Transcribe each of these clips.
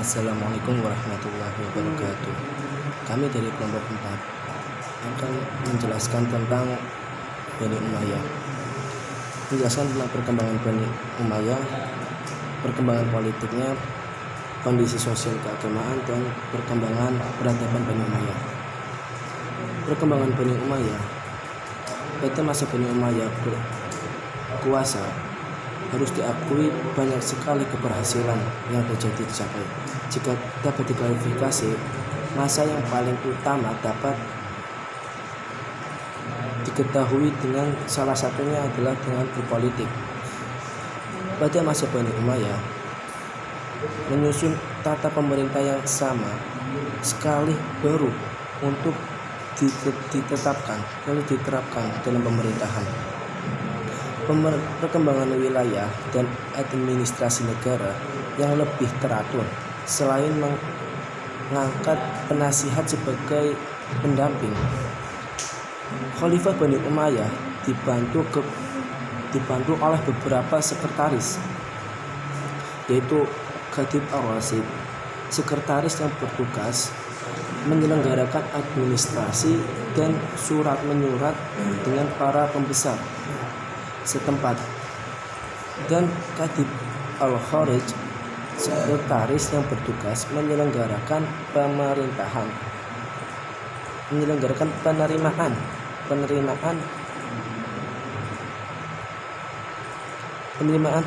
Assalamualaikum warahmatullahi wabarakatuh. Kami dari kelompok 4 akan menjelaskan tentang Bani Umayyah. Menjelaskan tentang perkembangan Bani Umayyah, perkembangan politiknya, kondisi sosial keagamaan, dan perkembangan peradaban Bani Umayyah. Perkembangan Bani Umayyah. Pada masa Bani Umayyah berkuasa, harus diakui banyak sekali keberhasilan yang terjadi dicapai. Jika dapat diklarifikasi, masa yang paling utama dapat diketahui dengan salah satunya adalah dengan berpolitik. Pada masa Bani Umayyah, menyusun tata pemerintah yang sama sekali baru untuk ditetapkan lalu diterapkan dalam pemerintahan. Perkembangan wilayah dan administrasi negara yang lebih teratur, selain mengangkat penasihat sebagai pendamping. Khalifah Bani Umayyah dibantu oleh beberapa sekretaris, yaitu Khatib Ar-Rasyid, sekretaris yang bertugas menyelenggarakan administrasi dan surat menyurat dengan para pembesar setempat, dan Khatib Al-Kharij, sekretaris yang bertugas menyelenggarakan penerimaan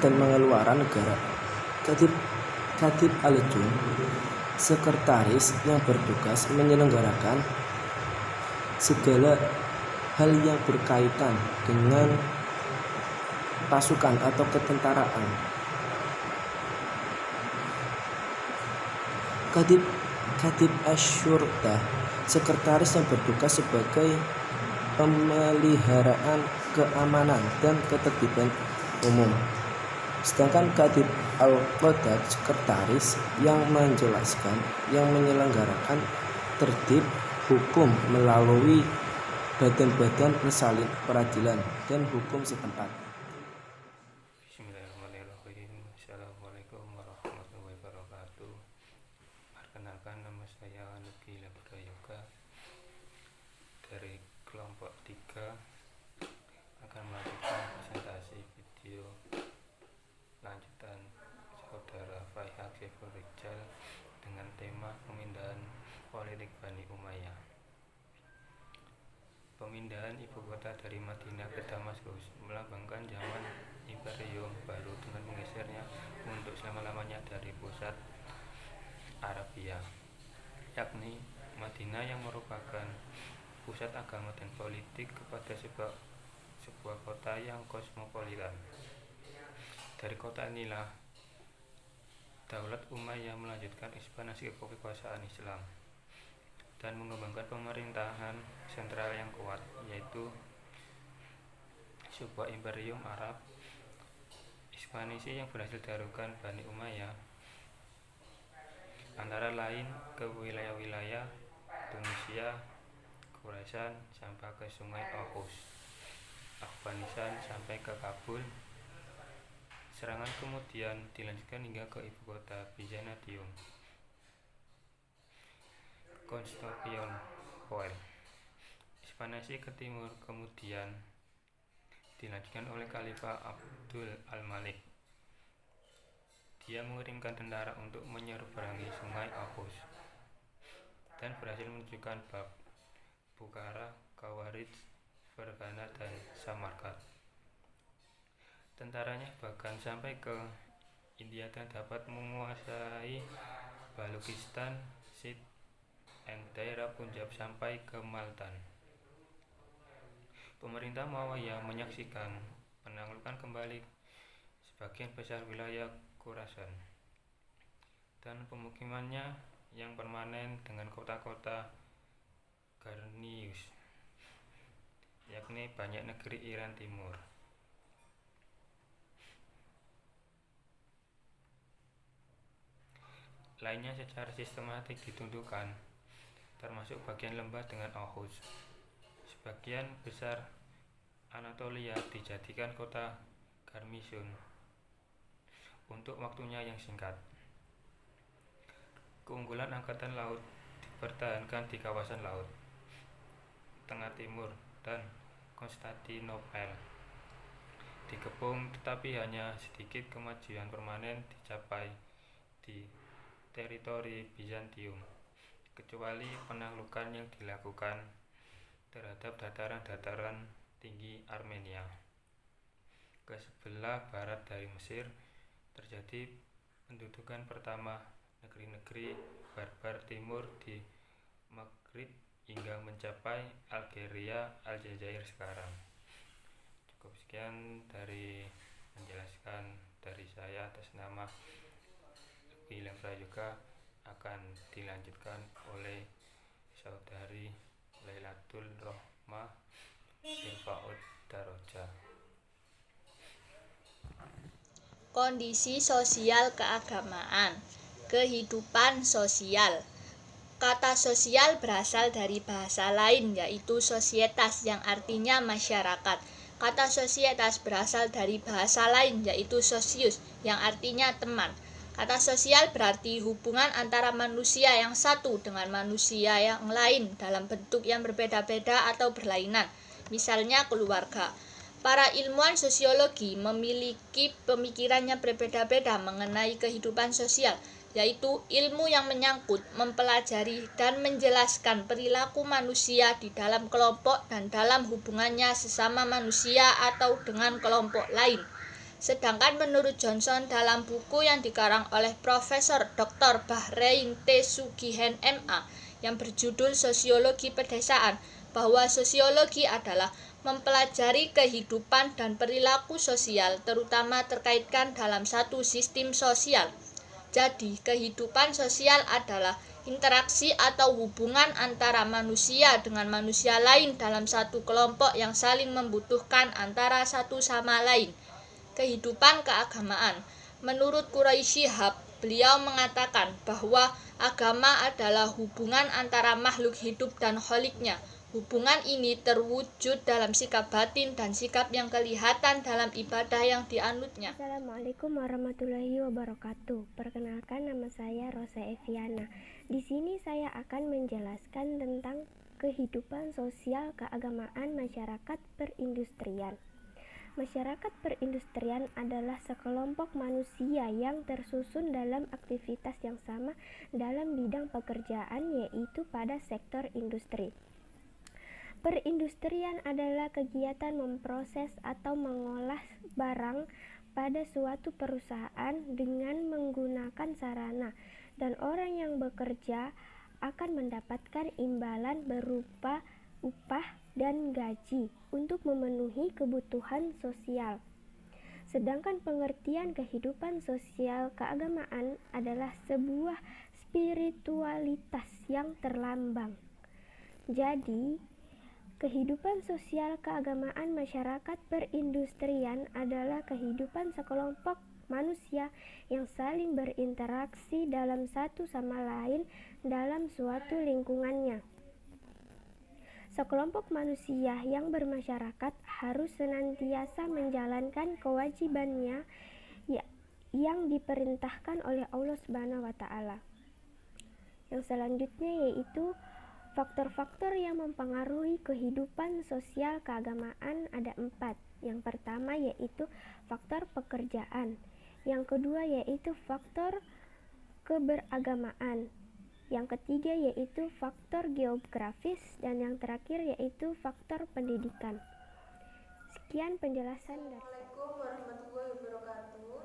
dan pengeluaran negara. Khatib Al-Jun, sekretaris yang bertugas menyelenggarakan segala hal yang berkaitan dengan pasukan atau ketentaraan. Khatib Asy-Syurta, sekretaris yang bertugas sebagai pemeliharaan keamanan dan ketertiban umum. Sedangkan Khatib Al-Qadad, sekretaris yang menyelenggarakan tertib hukum melalui badan-badan peradilan dan hukum setempat. Bismillahirrahmanirrahim. Assalamualaikum warahmatullahi wabarakatuh. Perkenalkan, nama saya Nugi Laburayoga dari kelompok 3 akan melanjutkan presentasi video lanjutan saudara Faihaq Saiful Rijal dengan tema pemindahan politik Bani Umayyah. Pemindahan ibu kota dari Madinah ke Damaskus melambangkan zaman Imperium baru dengan menggesernya untuk selama-lamanya dari pusat Arabia, yakni Madinah yang merupakan pusat agama dan politik, kepada sebuah kota yang kosmopolitan. Dari kota inilah Daulat Umayyah melanjutkan ekspansi kekuasaan Islam dan mengembangkan pemerintahan sentral yang kuat, yaitu sebuah imperium Arab. Ekspansi yang berhasil dilakukan Bani Umayyah antara lain ke wilayah-wilayah Tunisia, Khurasan sampai ke Sungai Okhus, Afghanistan sampai ke Kabul. Serangan kemudian dilanjutkan hingga ke ibu kota Byzantium, Konstantinopel. Ekspansi ke timur kemudian dilanjutkan oleh Khalifah Abdul Al-Malik. Dia mengirimkan tentara untuk menyeberangi Sungai Okhus dan berhasil menunjukkan Bab, Bukhara, Khawarij, Fergana, dan Samarkand. Tentaranya bahkan sampai ke India dan dapat menguasai Balochistan, Sindh, dan daerah Punjab sampai ke Multan. Pemerintah Muawiyah menyaksikan penaklukan kembali sebagian besar wilayah Khurasan dan pemukimannya yang permanen dengan kota-kota Garnius, yakni banyak negeri Iran Timur. Lainnya secara sistematik ditundukkan, termasuk bagian lembah dengan Okhus. Sebagian besar Anatolia dijadikan kota garnison untuk waktunya yang singkat. Keunggulan Angkatan Laut dipertahankan di kawasan laut Tengah Timur dan Konstantinopel dikepung, tetapi hanya sedikit kemajuan permanen dicapai di teritori Bizantium, kecuali penaklukan yang dilakukan terhadap dataran-dataran tinggi Armenia. Ke sebelah barat dari Mesir terjadi pendudukan pertama negeri-negeri barbar timur di Maghrib hingga mencapai Algeria, Aljazair sekarang. Cukup sekian dari menjelaskan dari saya atas nama William Prayoga, akan dilanjutkan oleh saudari Lailatul Rohmah Irfaud Daroja. Kondisi sosial keagamaan. Kehidupan sosial. Kata sosial berasal dari bahasa lain yaitu sosietas yang artinya masyarakat. Kata sosietas berasal dari bahasa lain yaitu sosius yang artinya teman. Kata sosial berarti hubungan antara manusia yang satu dengan manusia yang lain dalam bentuk yang berbeda-beda atau berlainan. Misalnya keluarga. Para ilmuwan sosiologi memiliki pemikiran yang berbeda-beda mengenai kehidupan sosial, yaitu ilmu yang menyangkut, mempelajari, dan menjelaskan perilaku manusia di dalam kelompok dan dalam hubungannya sesama manusia atau dengan kelompok lain. Sedangkan menurut Johnson dalam buku yang dikarang oleh Profesor Dr. Bahrein T. Sugihen MA yang berjudul Sosiologi Pedesaan, bahwa sosiologi adalah mempelajari kehidupan dan perilaku sosial terutama terkaitkan dalam satu sistem sosial. Jadi, kehidupan sosial adalah interaksi atau hubungan antara manusia dengan manusia lain dalam satu kelompok yang saling membutuhkan antara satu sama lain. Kehidupan keagamaan. Menurut Quraisy Shihab, beliau mengatakan bahwa agama adalah hubungan antara makhluk hidup dan kholiknya. Hubungan ini terwujud dalam sikap batin dan sikap yang kelihatan dalam ibadah yang dianutnya. Assalamualaikum warahmatullahi wabarakatuh. Perkenalkan, nama saya Rosa Eviana. Di sini saya akan menjelaskan tentang kehidupan sosial keagamaan masyarakat perindustrian. Masyarakat perindustrian adalah sekelompok manusia yang tersusun dalam aktivitas yang sama dalam bidang pekerjaan, yaitu pada sektor industri. Perindustrian adalah kegiatan memproses atau mengolah barang pada suatu perusahaan dengan menggunakan sarana, dan orang yang bekerja akan mendapatkan imbalan berupa upah dan gaji untuk memenuhi kebutuhan sosial. Sedangkan pengertian kehidupan sosial keagamaan adalah sebuah spiritualitas yang terlambang. Jadi, kehidupan sosial keagamaan masyarakat perindustrian adalah kehidupan sekelompok manusia yang saling berinteraksi dalam satu sama lain dalam suatu lingkungannya. Sekelompok manusia yang bermasyarakat harus senantiasa menjalankan kewajibannya yang diperintahkan oleh Allah Subhanahu wa Ta'ala. Yang selanjutnya yaitu faktor-faktor yang mempengaruhi kehidupan sosial keagamaan ada 4. Yang pertama yaitu faktor pekerjaan. Yang kedua yaitu faktor keberagamaan. Yang ketiga yaitu faktor geografis, dan yang terakhir yaitu faktor pendidikan. Sekian penjelasan dari saya. Assalamualaikum warahmatullahi wabarakatuh.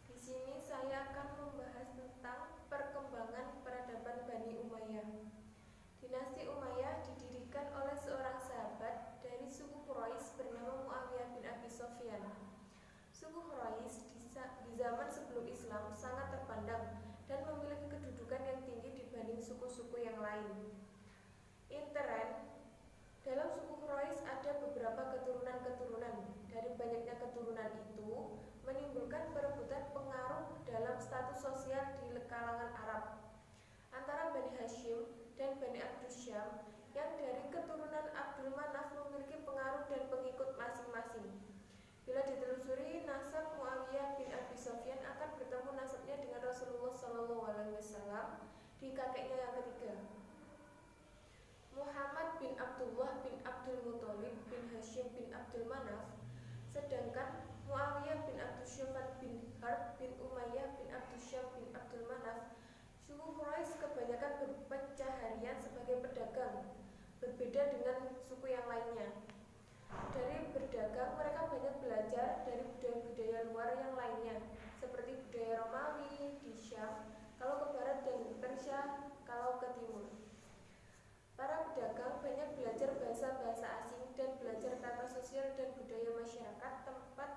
Di sini saya akan membahas tentang perkembangan peradaban Bani Umayyah. Dinasti Umayyah didirikan oleh seorang sahabat dari suku Quraisy bernama Muawiyah bin Abi Sufyan. Suku Quraisy di zaman sebelum Islam sangat terpandang dan memiliki kedudukan yang tinggi dibanding suku-suku yang lain. Intern, dalam suku Quraisy ada beberapa keturunan-keturunan. Dari banyaknya keturunan itu menimbulkan perebutan pengaruh dalam status sosial di kalangan Arab antara Bani Hashim dan Bani Abdus Syam, yang dari keturunan Abdul Manaf memiliki pengaruh dan pengikut masing-masing. Bila ditelusuri nasab Muawiyah bin Abi Sufyan akan bertemu nasabnya dengan Rasulullah SAW, kakeknya yang ketiga. Muhammad bin Abdullah bin Abdul Muthalib bin Hashim bin Abdul Manaf, sedangkan Muawiyah bin Abdul Syafan bin Harb bin Umayyah bin Abdul Syam bin Abdul Manaf. Suku Quraisy kebanyakan berpencaharian sebagai pedagang, berbeda dengan suku yang lainnya. Dari berdagang, mereka banyak belajar dari budaya-budaya luar yang lainnya, seperti budaya Romawi di Syam, kalau ke barat, dan Persia kalau ke timur. Para pedagang banyak belajar bahasa-bahasa asing dan belajar tata sosial dan budaya masyarakat tempat